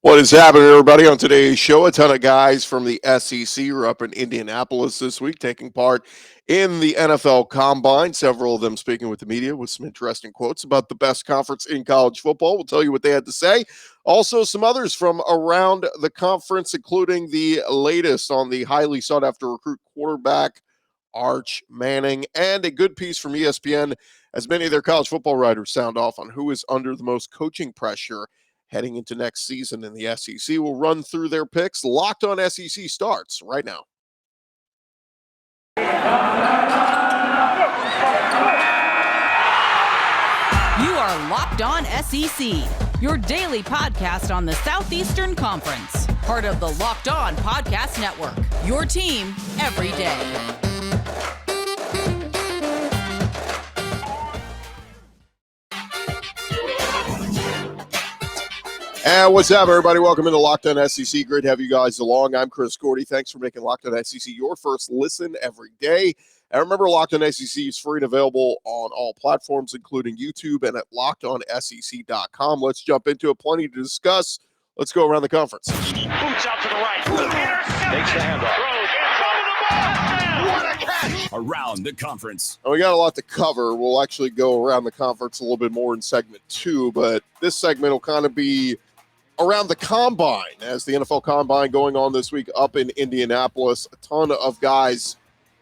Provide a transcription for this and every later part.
What is happening, everybody? On today's show, a ton of guys from the SEC are up in Indianapolis this week taking part in the NFL Combine. Several of them speaking with the media with some interesting quotes about the best conference in college football. We'll tell you what they had to say. Also, some others from around the conference, including the latest on the highly sought-after recruit quarterback, Arch Manning, and a good piece from ESPN as many of their college football writers sound off on who is under the most coaching pressure heading into next season in the SEC. We'll run through their picks. Locked on SEC starts right now. You are Locked On SEC, your daily podcast on the Southeastern Conference. Part of the Locked On Podcast Network, your team every day. And what's up, everybody? Welcome into Locked On SEC. Great to have you guys along. I'm Chris Gordy. Thanks for making Locked On SEC your first listen every day. And remember, Locked On SEC is free and available on all platforms, including YouTube and at lockedonsec.com. Let's jump into it. Plenty to discuss. Let's go around the conference. Boots out to the right. Takes the handoff. What a catch! Around the conference. We got a lot to cover. We'll actually go around the conference a little bit more in segment 2, but this segment will kind of be around the Combine, as the NFL Combine going on this week up in Indianapolis. A ton of guys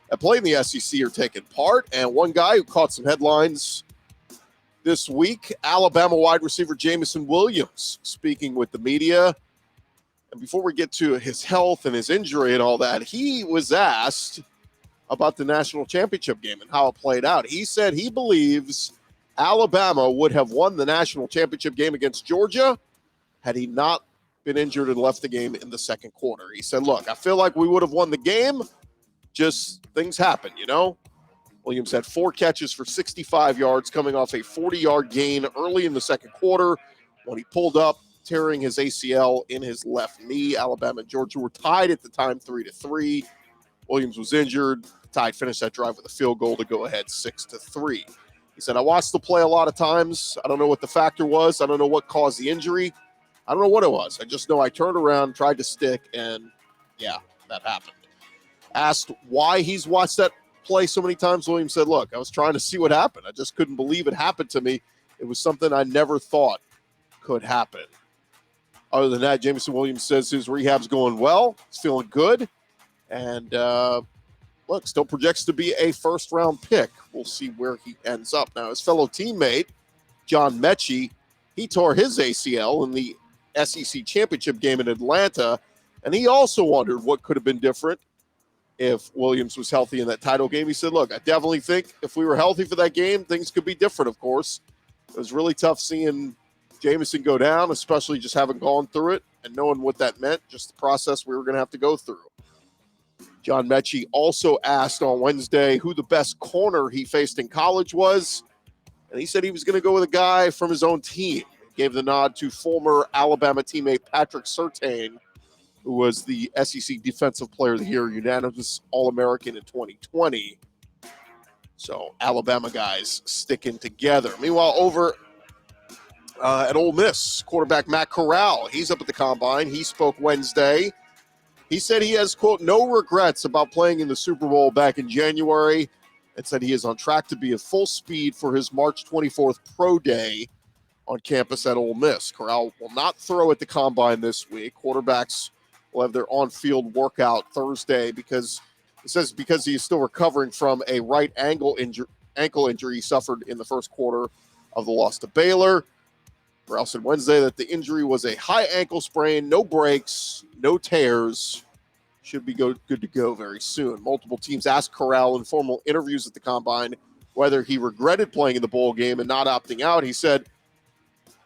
that play in the SEC are taking part, and one guy who caught some headlines this week, Alabama wide receiver Jamison Williams, speaking with the media. And before we get to his health and his injury and all that, he was asked about the national championship game and how it played out. He said he believes Alabama would have won the national championship game against Georgia had he not been injured and left the game in the second quarter. He said, look, I feel like we would have won the game. Just things happen, you know? Williams had 4 catches for 65 yards coming off a 40-yard gain early in the second quarter when he pulled up, tearing his ACL in his left knee. Alabama and Georgia were tied at the time 3-3. Williams was injured. Tide finished that drive with a field goal to go ahead 6-3. He said, I watched the play a lot of times. I don't know what the factor was. I don't know what caused the injury. I don't know what it was. I just know I turned around, tried to stick, and yeah, that happened. Asked why he's watched that play so many times, Williams said, look, I was trying to see what happened. I just couldn't believe it happened to me. It was something I never thought could happen. Other than that, Jamison Williams says his rehab's going well. He's feeling good. And look, still projects to be a first-round pick. We'll see where he ends up. Now, his fellow teammate, John Metchi, he tore his ACL in the SEC championship game in Atlanta, and he also wondered what could have been different if Williams was healthy in that title game. He said, look, I definitely think if we were healthy for that game, things could be different, of course. It was really tough seeing Jamison go down, especially just having gone through it and knowing what that meant, just the process we were going to have to go through. John Metchi also asked on Wednesday who the best corner he faced in college was, and he said he was going to go with a guy from his own team. He gave the nod to former Alabama teammate Patrick Surtain, who was the SEC Defensive Player of the Year, unanimous All-American in 2020. So Alabama guys sticking together. Meanwhile, over at Ole Miss, quarterback Matt Corral, he's up at the Combine. He spoke Wednesday. He said he has, quote, no regrets about playing in the Super Bowl back in January, and said he is on track to be at full speed for his March 24th pro day on campus at Ole Miss. Corral will not throw at the Combine this week. Quarterbacks will have their on-field workout Thursday because he is still recovering from a right ankle injury he suffered in the first quarter of the loss to Baylor. Corral said Wednesday that the injury was a high ankle sprain, no breaks, no tears. Should be good to go very soon. Multiple teams asked Corral in formal interviews at the Combine whether he regretted playing in the bowl game and not opting out. He said,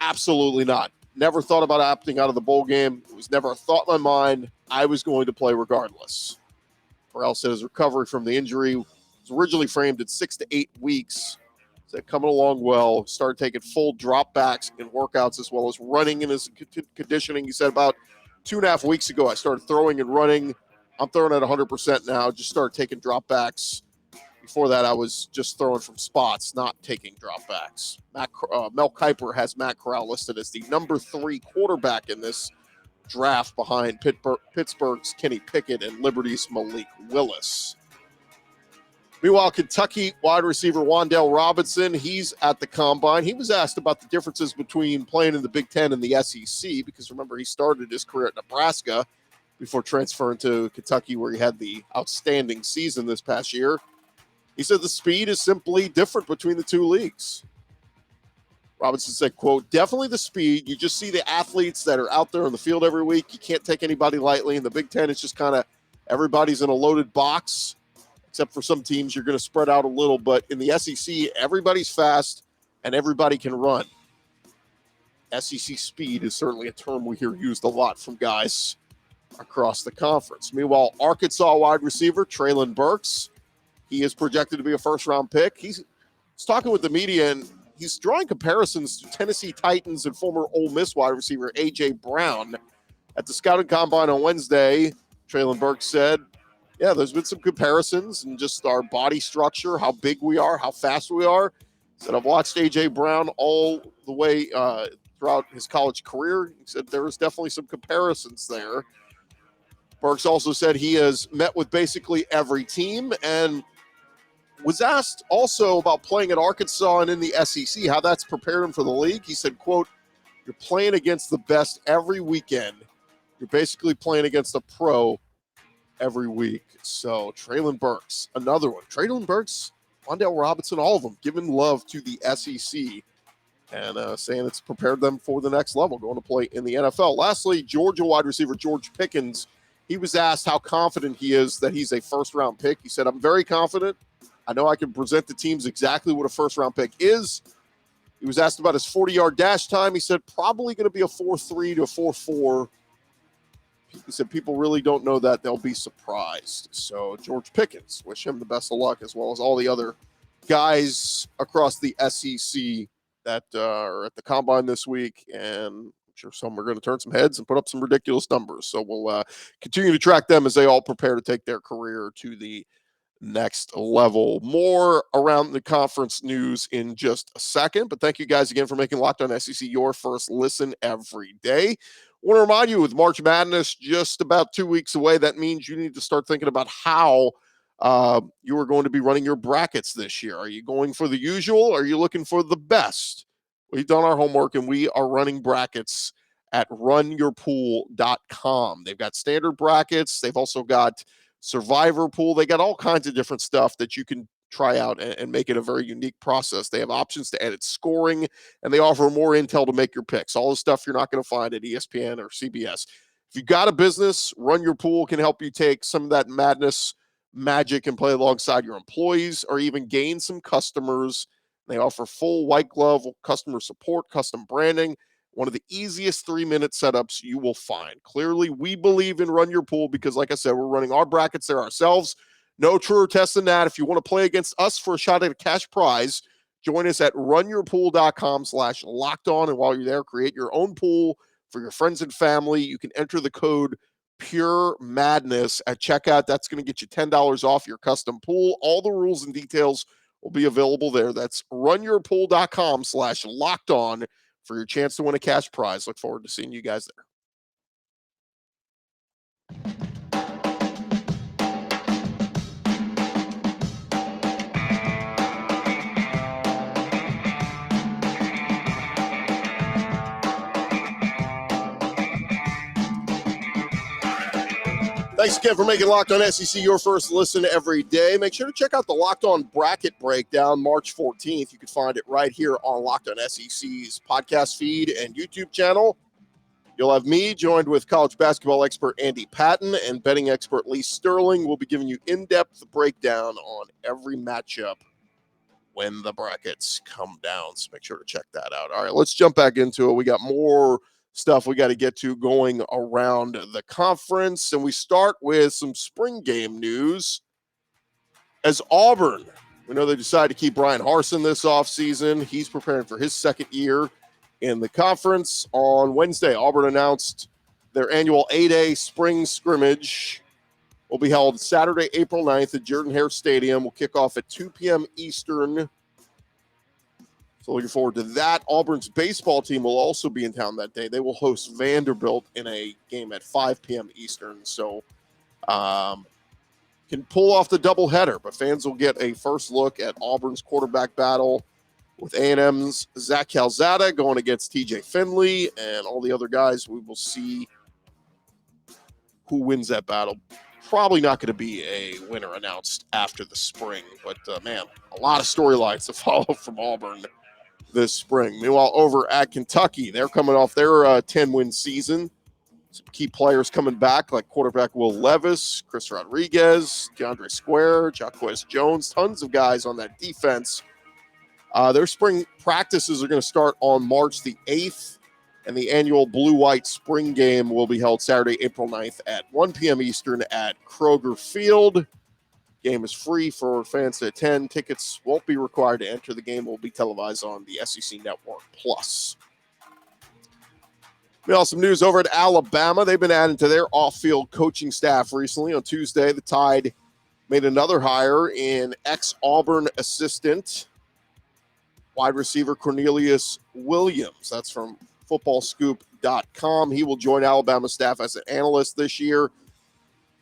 absolutely not. Never thought about opting out of the bowl game. It was never a thought in my mind. I was going to play regardless. Corral said his recovery from the injury was originally framed at 6 to 8 weeks. Said coming along well, started taking full drop backs and workouts as well as running in his conditioning. He said about 2.5 weeks ago, I started throwing and running. I'm throwing at 100% now. Just started taking drop backs. Before that, I was just throwing from spots, not taking drop backs. Mel Kiper has Matt Corral listed as the number 3 quarterback in this draft behind Pittsburgh's Kenny Pickett and Liberty's Malik Willis. Meanwhile, Kentucky wide receiver Wandel Robinson, he's at the Combine. He was asked about the differences between playing in the Big Ten and the SEC, because remember, he started his career at Nebraska before transferring to Kentucky, where he had the outstanding season this past year. He said the speed is simply different between the two leagues. Robinson said, quote, definitely the speed. You just see the athletes that are out there on the field every week. You can't take anybody lightly. In the Big Ten, it's just kind of everybody's in a loaded box, except for some teams you're going to spread out a little. But in the SEC, everybody's fast and everybody can run. SEC speed is certainly a term we hear used a lot from guys across the conference. Meanwhile, Arkansas wide receiver Traelin Burks, he is projected to be a first-round pick. He's talking with the media, and he's drawing comparisons to Tennessee Titans and former Ole Miss wide receiver A.J. Brown. At the scouting combine on Wednesday, Traelin Burks said, yeah, there's been some comparisons and just our body structure, how big we are, how fast we are. He said, I've watched A.J. Brown all the way throughout his college career. He said there was definitely some comparisons there. Burks also said he has met with basically every team and was asked also about playing at Arkansas and in the SEC, how that's prepared him for the league. He said, quote, you're playing against the best every weekend. You're basically playing against a pro every week. So Traelin Burks, another one. Traelin Burks, Wandel Robinson, all of them giving love to the SEC and saying it's prepared them for the next level, going to play in the NFL. Lastly, Georgia wide receiver George Pickens, he was asked how confident he is that he's a first-round pick. He said, I'm very confident. I know I can present the teams exactly what a first-round pick is. He was asked about his 40-yard dash time. He said probably going to be a 4.3 to a 4.4. He said people really don't know that. They'll be surprised. So George Pickens, wish him the best of luck, as well as all the other guys across the SEC that are at the Combine this week. And I'm sure some are going to turn some heads and put up some ridiculous numbers. So we'll continue to track them as they all prepare to take their career to the next level. More around the conference news in just a second, but thank you guys again for making Locked On SEC your first listen every day. I want to remind you, with March Madness just about 2 weeks away, that means you need to start thinking about how you are going to be running your brackets this year. Are you going for the usual? Or are you looking for the best? We've done our homework and we are running brackets at runyourpool.com. They've got standard brackets. They've also got Survivor pool. They got all kinds of different stuff that you can try out and make it a very unique process. They have options to edit scoring, and they offer more intel to make your picks. All the stuff you're not going to find at ESPN or CBS. If you got a business, Run Your Pool can help you take some of that madness magic and play alongside your employees, or even gain some customers. They offer full white glove customer support, custom branding. One of the easiest 3-minute setups you will find. Clearly, we believe in Run Your Pool because, like I said, we're running our brackets there ourselves. No truer test than that. If you want to play against us for a shot at a cash prize, join us at runyourpool.com/lockedon. And while you're there, create your own pool for your friends and family. You can enter the code Pure Madness at checkout. That's going to get you $10 off your custom pool. All the rules and details will be available there. That's runyourpool.com/lockedon for your chance to win a cash prize. Look forward to seeing you guys there. Thanks again for making Locked On SEC your first listen every day. Make sure to check out the Locked On Bracket Breakdown March 14th. You can find it right here on Locked On SEC's podcast feed and YouTube channel. You'll have me joined with college basketball expert Andy Patton and betting expert Lee Sterling. We'll be giving you in-depth breakdown on every matchup when the brackets come down. So make sure to check that out. All right, let's jump back into it. We got more stuff we got to get to going around the conference. And we start with some spring game news. As Auburn, we know they decided to keep Brian Harsin this offseason. He's preparing for his second year in the conference. On Wednesday, Auburn announced their annual 8A spring scrimmage will be held Saturday, April 9th at Jordan-Hare Stadium. Will kick off at 2 p.m. Eastern. So looking forward to that. Auburn's baseball team will also be in town that day. They will host Vanderbilt in a game at 5 p.m. Eastern. So can pull off the doubleheader, but fans will get a first look at Auburn's quarterback battle with A&M's Zach Calzada going against TJ Finley and all the other guys. We will see who wins that battle. Probably not going to be a winner announced after the spring, but man, a lot of storylines to follow from Auburn this spring. Meanwhile, over at Kentucky, they're coming off their 10-win season. Some key players coming back, like quarterback Will Levis, Chris Rodriguez, DeAndre Square, Jaquez Jones, tons of guys on that defense. Their spring practices are going to start on March the 8th, and the annual blue-white spring game will be held Saturday, April 9th at 1 p.m. Eastern at Kroger Field. Game is free for fans to attend. Tickets won't be required to enter. The game will be televised on the SEC Network Plus. We have some news over at Alabama. They've been adding to their off-field coaching staff recently. On Tuesday, the Tide made another hire in ex-Auburn assistant wide receiver Cornelius Williams. That's from footballscoop.com. He will join Alabama staff as an analyst this year.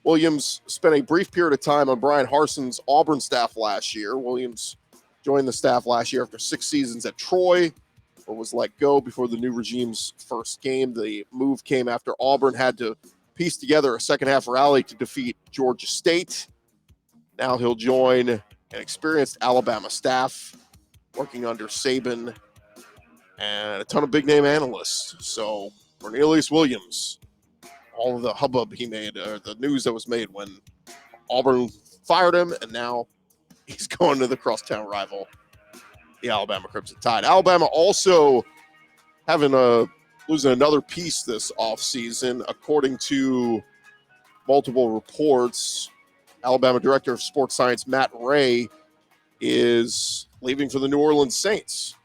Williams spent a brief period of time on Brian Harson's Auburn staff last year. Williams joined the staff last year after 6 seasons at Troy, or was let go before the new regime's first game. The move came after Auburn had to piece together a second-half rally to defeat Georgia State. Now he'll join an experienced Alabama staff working under Saban and a ton of big-name analysts. So Cornelius Williams, all of the hubbub he made, or the news that was made when Auburn fired him, and now he's going to the crosstown rival, the Alabama Crimson Tide. Alabama also losing another piece this offseason. According to multiple reports, Alabama Director of Sports Science Matt Ray is leaving for the New Orleans Saints.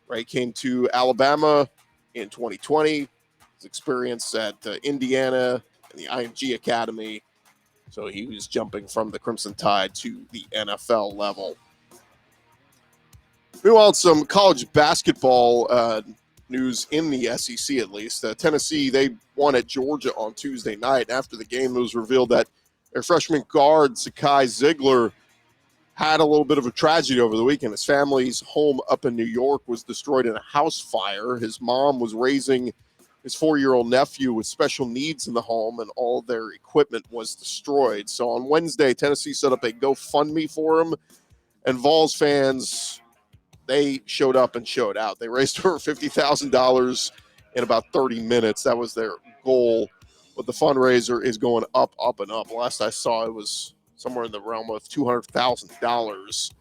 Ray came to Alabama in 2020. His experience at Indiana and the IMG Academy. So he was jumping from the Crimson Tide to the NFL level. Meanwhile, some college basketball news in the SEC, at least. Tennessee, they won at Georgia on Tuesday night. After the game, it was revealed that their freshman guard, Sakai Ziegler, had a little bit of a tragedy over the weekend. His family's home up in New York was destroyed in a house fire. His mom was raising his 4-year-old nephew with special needs in the home, and all their equipment was destroyed. So on Wednesday, Tennessee set up a GoFundMe for him, and Vols fans, they showed up and showed out. They raised over $50,000 in about 30 minutes. That was their goal. But the fundraiser is going up, up, and up. Last I saw, it was somewhere in the realm of $200,000.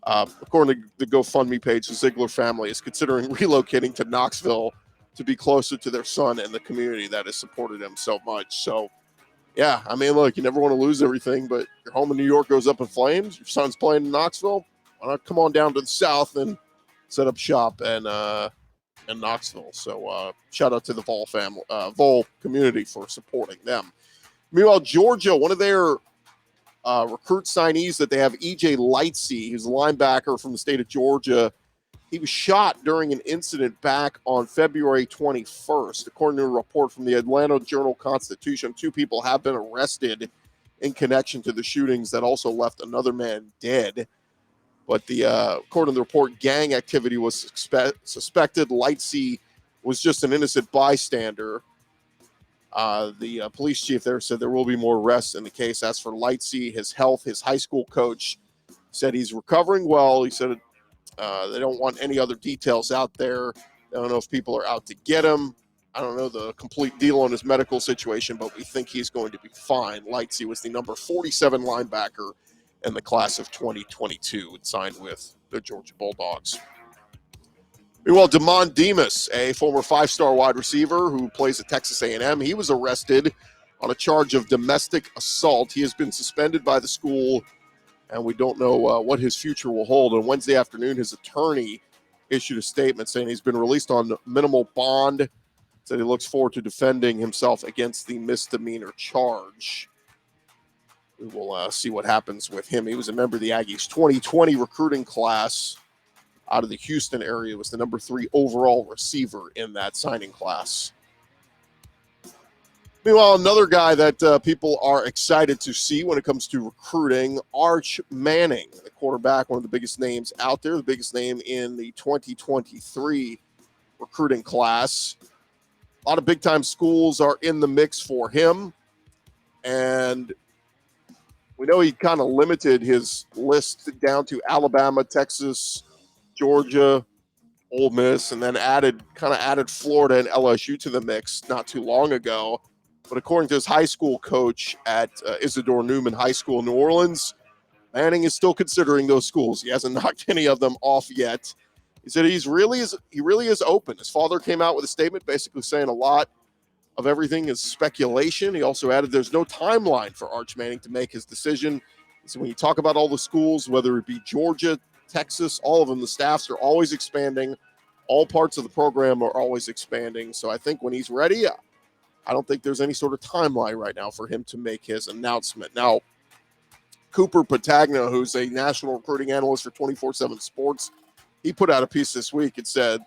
According to the GoFundMe page, the Ziegler family is considering relocating to Knoxville to be closer to their son and the community that has supported him so much. So, yeah, I mean, look, you never want to lose everything, but your home in New York goes up in flames. Your son's playing in Knoxville. Why not come on down to the south and set up shop in Knoxville? So shout out to the Vol community for supporting them. Meanwhile, Georgia, one of their recruit signees that they have, E.J. Lightsey, who's a linebacker from the state of Georgia. He was shot during an incident back on February 21st. According to a report from the Atlanta Journal-Constitution, 2 people have been arrested in connection to the shootings that also left another man dead. But according to the report, gang activity was suspected. Lightsey was just an innocent bystander. The police chief there said there will be more arrests in the case. As for Lightsey, his health, his high school coach said he's recovering well. He said they don't want any other details out there. I don't know if people are out to get him. I don't know the complete deal on his medical situation, but we think he's going to be fine. Lightsey was the number 47 linebacker in the class of 2022 and signed with the Georgia Bulldogs. Meanwhile, Damon Dimas, a former 5-star wide receiver who plays at Texas A&M, he was arrested on a charge of domestic assault. He has been suspended by the school, and we don't know what his future will hold. On Wednesday afternoon, his attorney issued a statement saying he's been released on minimal bond, said he looks forward to defending himself against the misdemeanor charge. We will see what happens with him. He was a member of the Aggies 2020 recruiting class. out of the Houston area, was the number 3 overall receiver in that signing class. Meanwhile, another guy that people are excited to see when it comes to recruiting, Arch Manning, the quarterback, one of the biggest names out there, the biggest name in the 2023 recruiting class. A lot of big-time schools are in the mix for him, and we know he kind of limited his list down to Alabama, Texas, Georgia, Ole Miss, and then added Florida and LSU to the mix not too long ago. But according to his high school coach at Isidore Newman High School in New Orleans, Manning is still considering those schools. He hasn't knocked any of them off yet. He said he really is open. His father came out with a statement basically saying a lot of everything is speculation. He also added there's no timeline for Arch Manning to make his decision. He said when you talk about all the schools, whether it be Georgia, Texas, all of them, the staffs are always expanding. All parts of the program are always expanding. So I think when he's ready, I don't think there's any sort of timeline right now for him to make his announcement. Now, Cooper Patagna, who's a national recruiting analyst for 24/7 Sports, he put out a piece this week and said,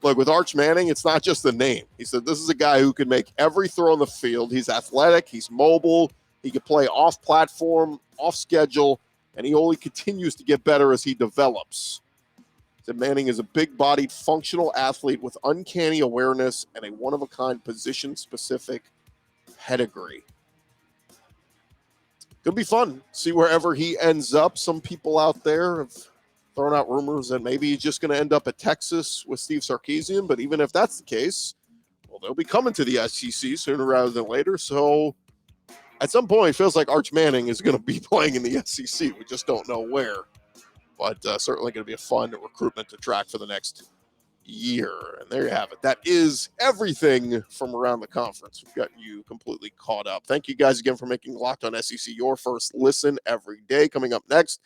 look, with Arch Manning, it's not just the name. He said this is a guy who can make every throw on the field. He's athletic. He's mobile. He can play off-platform, off-schedule, and he only continues to get better as he develops. That Manning is a big-bodied, functional athlete with uncanny awareness and a one-of-a-kind position-specific pedigree. Could be fun. See wherever he ends up. Some people out there have thrown out rumors that maybe he's just going to end up at Texas with Steve Sarkisian, but even if that's the case, well, they'll be coming to the SEC sooner rather than later. So at some point, it feels like Arch Manning is going to be playing in the SEC. We just don't know where. But certainly going to be a fun recruitment to track for the next year. And there you have it. That is everything from around the conference. We've got you completely caught up. Thank you guys again for making Locked On SEC your first listen every day. Coming up next,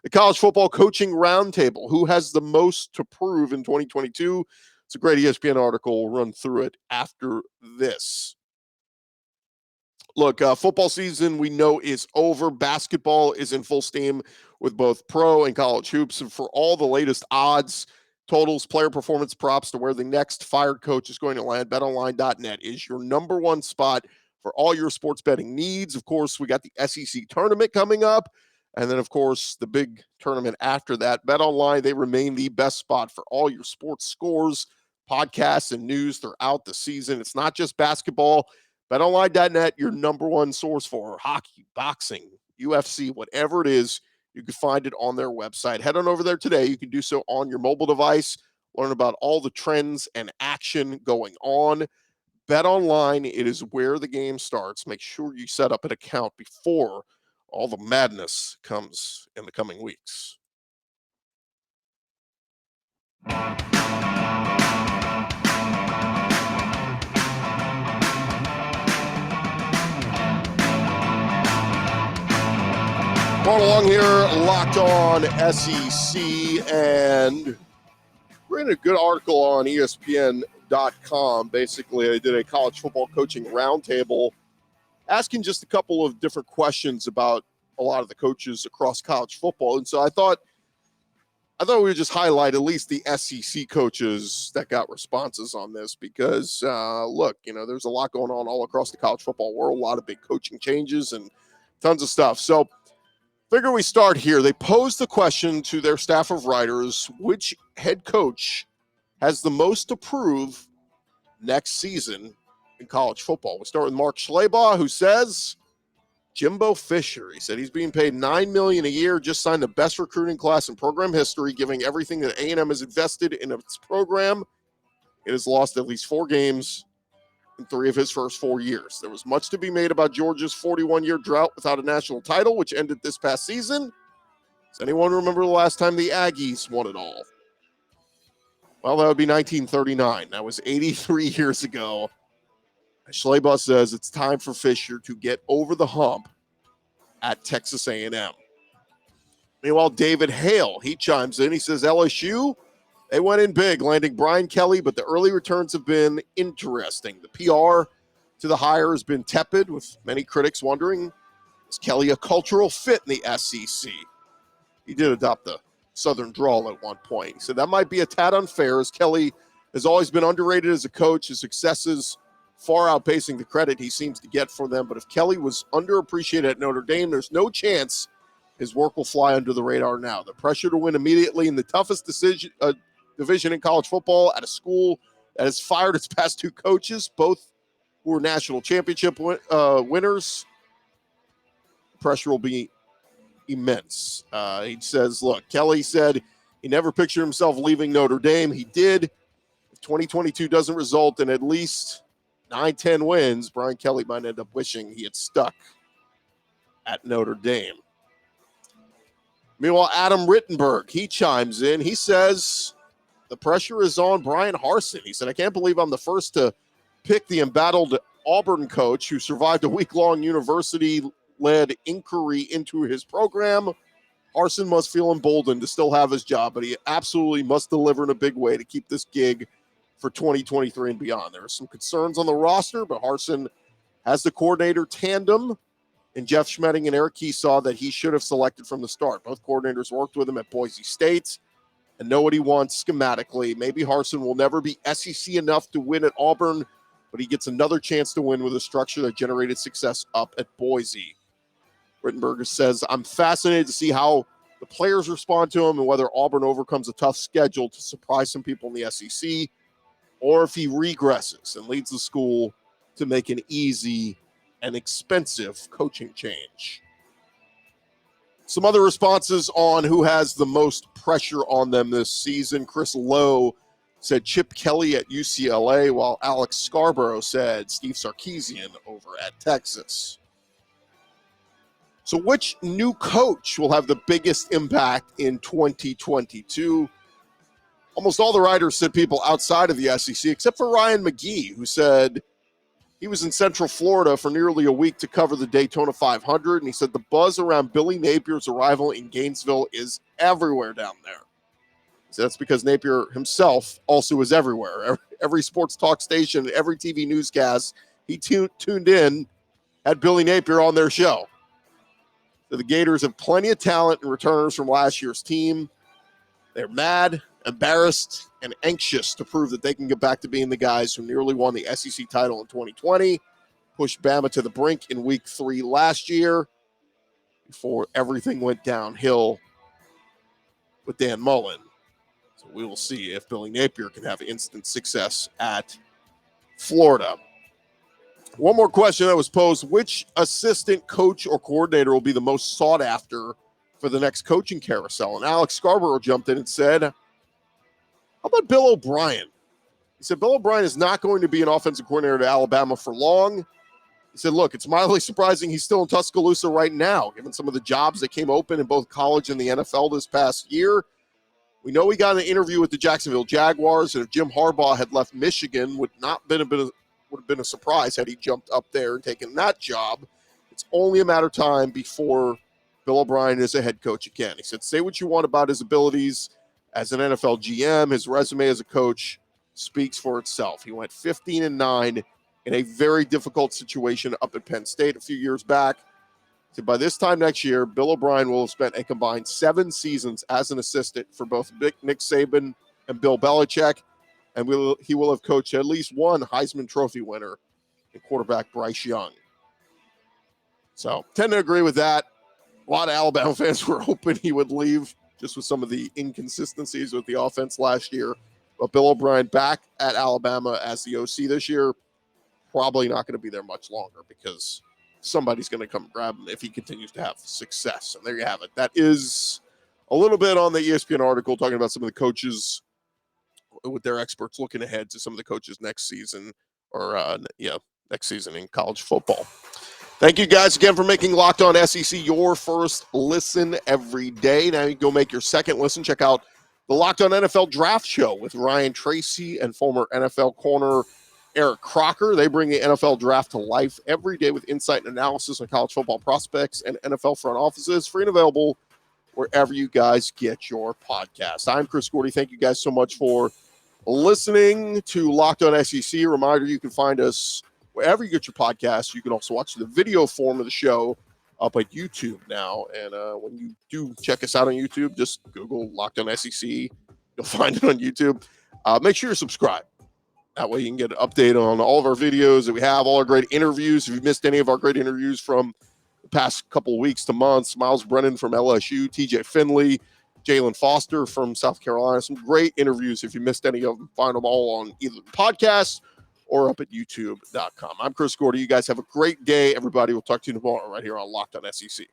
the College Football Coaching Roundtable. Who has the most to prove in 2022? It's a great ESPN article. We'll run through it after this. Look, football season we know is over. Basketball is in full steam with both pro and college hoops. And for all the latest odds, totals, player performance props to where the next fired coach is going to land, betonline.net is your number one spot for all your sports betting needs. Of course, we got the SEC tournament coming up. And then, of course, the big tournament after that. BetOnline, they remain the best spot for all your sports scores, podcasts, and news throughout the season. It's not just basketball. BetOnline.net, your number one source for hockey, boxing, UFC, whatever it is, you can find it on their website. Head on over there today. You can do so on your mobile device. Learn about all the trends and action going on. BetOnline, it is where the game starts. Make sure you set up an account before all the madness comes in the coming weeks. Going along here, Locked On SEC, and we're in a good article on ESPN.com. Basically, I did a college football coaching roundtable asking just a couple of different questions about a lot of the coaches across college football. And so I thought we would just highlight at least the SEC coaches that got responses on this because, look, there's a lot going on all across the college football world, a lot of big coaching changes and tons of stuff. So figure we start here. They posed the question to their staff of writers, which head coach has the most to prove next season in college football? We start with Mark Schlabach, who says Jimbo Fisher. He said he's being paid $9 million a year, just signed the best recruiting class in program history, giving everything that A&M has invested in its program. It has lost at least 4 games in 3 of his first 4 years. There was much to be made about Georgia's 41-year drought without a national title, which ended this past season. Does anyone remember the last time the Aggies won it all? Well, that would be 1939. That was 83 years ago. Schlabach says it's time for Fisher to get over the hump at Texas A&M. Meanwhile, David Hale, he chimes in. He says LSU, they went in big, landing Brian Kelly, but the early returns have been interesting. The PR to the hire has been tepid, with many critics wondering, is Kelly a cultural fit in the SEC? He did adopt the Southern drawl at one point. He said that might be a tad unfair, as Kelly has always been underrated as a coach. His successes far outpacing the credit he seems to get for them. But if Kelly was underappreciated at Notre Dame, there's no chance his work will fly under the radar now. The pressure to win immediately in the toughest division in college football at a school that has fired its past two coaches, both who were national championship winners, pressure will be immense. He says, look, Kelly said he never pictured himself leaving Notre Dame. He did. If 2022 doesn't result in at least 9-10 wins, Brian Kelly might end up wishing he had stuck at Notre Dame. Meanwhile, Adam Rittenberg, he chimes in. He says the pressure is on Brian Harsin. He said, I can't believe I'm the first to pick the embattled Auburn coach who survived a week-long university-led inquiry into his program. Harsin must feel emboldened to still have his job, but he absolutely must deliver in a big way to keep this gig for 2023 and beyond. There are some concerns on the roster, but Harsin has the coordinator tandem and Jeff Schmedding and Eric Keesaw that he should have selected from the start. Both coordinators worked with him at Boise State and know what he wants schematically. Maybe Harsin will never be SEC enough to win at Auburn, but he gets another chance to win with a structure that generated success up at Boise. Rittenberger says, I'm fascinated to see how the players respond to him and whether Auburn overcomes a tough schedule to surprise some people in the SEC, or if he regresses and leads the school to make an easy and expensive coaching change. Some other responses on who has the most pressure on them this season. Chris Lowe said Chip Kelly at UCLA, while Alex Scarborough said Steve Sarkisian over at Texas. So which new coach will have the biggest impact in 2022? Almost all the writers said people outside of the SEC, except for Ryan McGee, who said he was in Central Florida for nearly a week to cover the Daytona 500, and he said the buzz around Billy Napier's arrival in Gainesville is everywhere down there. So that's because Napier himself also is everywhere. Every sports talk station, every TV newscast he tuned in had Billy Napier on their show. So the Gators have plenty of talent and returners from last year's team. They're mad, embarrassed, and anxious to prove that they can get back to being the guys who nearly won the SEC title in 2020, pushed Bama to the brink in week 3 last year before everything went downhill with Dan Mullen. So we will see if Billy Napier can have instant success at Florida. One more question that was posed: which assistant coach or coordinator will be the most sought after for the next coaching carousel? And Alex Scarborough jumped in and said, how about Bill O'Brien? He said, Bill O'Brien is not going to be an offensive coordinator at Alabama for long. He said, look, it's mildly surprising he's still in Tuscaloosa right now, given some of the jobs that came open in both college and the NFL this past year. We know he got an interview with the Jacksonville Jaguars, and if Jim Harbaugh had left Michigan, would have been a surprise had he jumped up there and taken that job. It's only a matter of time before Bill O'Brien is a head coach again. He said, say what you want about his abilities as an NFL GM. His resume as a coach speaks for itself. He went 15-9 in a very difficult situation up at Penn State a few years back. So by this time next year, Bill O'Brien will have spent a combined 7 seasons as an assistant for both Nick Saban and Bill Belichick, and he will have coached at least one Heisman Trophy winner in quarterback Bryce Young. So tend to agree with that. A lot of Alabama fans were hoping he would leave just with some of the inconsistencies with the offense last year. But Bill O'Brien back at Alabama as the OC this year, probably not going to be there much longer because somebody's going to come grab him if he continues to have success. And there you have it. That is a little bit on the ESPN article talking about some of the coaches with their experts looking ahead to some of the coaches next season next season in college football. Thank you guys again for making Locked On SEC your first listen every day. Now you can go make your second listen. Check out the Locked On NFL Draft Show with Ryan Tracy and former NFL corner Eric Crocker. They bring the NFL Draft to life every day with insight and analysis on college football prospects and NFL front offices. Free and available wherever you guys get your podcast. I'm Chris Gordy. Thank you guys so much for listening to Locked On SEC. Reminder, you can find us wherever you get your podcasts. You can also watch the video form of the show up at YouTube now. And when you do check us out on YouTube, just Google Locked On SEC. You'll find it on YouTube. Make sure you're subscribed. That way you can get an update on all of our videos that we have, all our great interviews. If you missed any of our great interviews from the past couple of weeks to months, Miles Brennan from LSU, TJ Finley, Jalen Foster from South Carolina. Some great interviews. If you missed any of them, find them all on either the podcast or up at youtube.com. I'm Chris Gordy. You guys have a great day, everybody. We'll talk to you tomorrow right here on Locked On SEC.